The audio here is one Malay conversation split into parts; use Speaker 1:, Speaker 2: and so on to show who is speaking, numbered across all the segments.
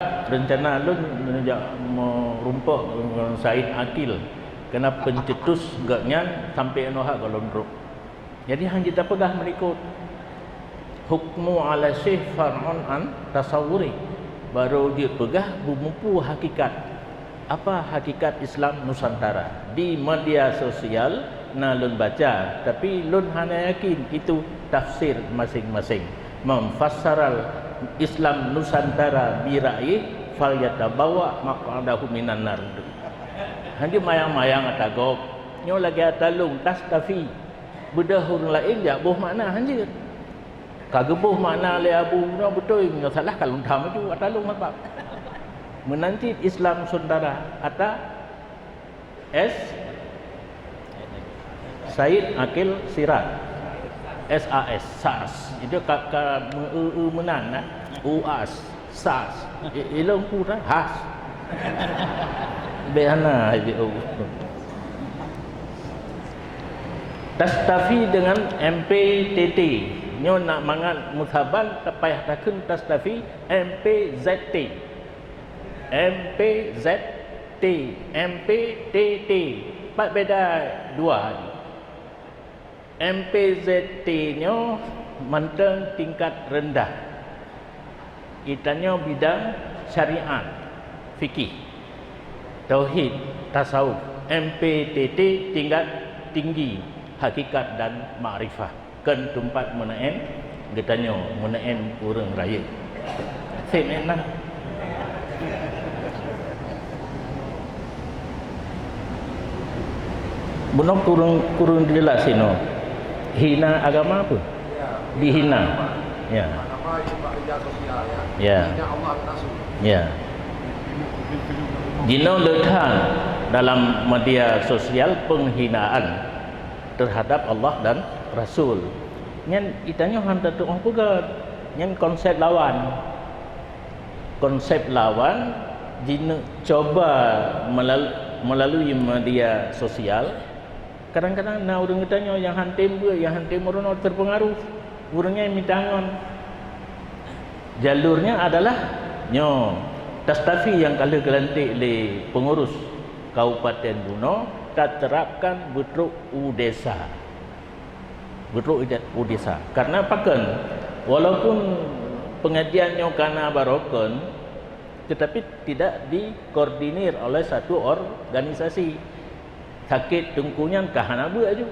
Speaker 1: rencana lun menunjuk merumpuk dengan Said Akil kena pencetus gaknya sampai anoha galondruk. Jadi hang kita pegah menikut hukmu ala syekh far'un an tasawuri, baru dia pegah bumpu hakikat apa hakikat Islam Nusantara di media sosial. Nah lun baca tapi lun hanya yakin itu tafsir masing-masing. Memfassaral Islam Nusantara birai fal yatabawa maq'adahu minan nar. Hanya mayang-mayang atagop nyo lagi atalung tastafi bedahun lain ya buh makna hanya kagebuh makna le abu no betul nyo salah kalau tham tu atalung apa menanti Islam Nusantara ata S Said Akil Sirat SAS SAS itu kakak menang UAS SAS ilong pura has behana itu tastafi dengan MPTT nyo nak mangat muthaban tapayah takun tastafi MPZT MPZT MPTT pak beda dua hari. MPZT-nya mentang tingkat rendah. Itanya bidang syariat, fikih, tauhid, tasawuf. MPTT tingkat tinggi, hakikat dan makrifah. Kan tempat menaen, getanya menaen orang raya. Same enak. Bunok kurung jelas sino. Hina agama apa? Dihina. Ya. Ya. Ya. Dino letan dalam media sosial penghinaan terhadap Allah dan Rasul. Nyen itanya hantar tu orang pegat. Nyen konsep lawan. Konsep lawan dino coba melalui media sosial. Kadang-kadang nak orang tanya yang hantim ke, yang hantim orang terpengaruh. Orangnya yang mintangon. Jalurnya adalah nyo tastafi yang kalau gelantik le pengurus Kabupaten Buno tak terapkan betruk udesa. Betruk udesa. Karena pakan walaupun pengajiannya kana barokon tetapi tidak dikoordinir oleh satu organisasi. Sakit tengkunya kahana buat aja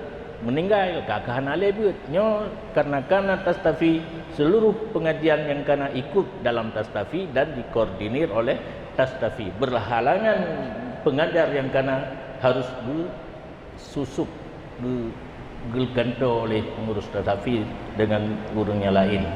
Speaker 1: meninggal kahana le buat nyo karena tastafi seluruh pengajian yang kana ikut dalam tastafi dan dikoordinir oleh tastafi berhalangan pengajar yang kana harus disusuk digelganto oleh pengurus tastafi dengan gurunya lain.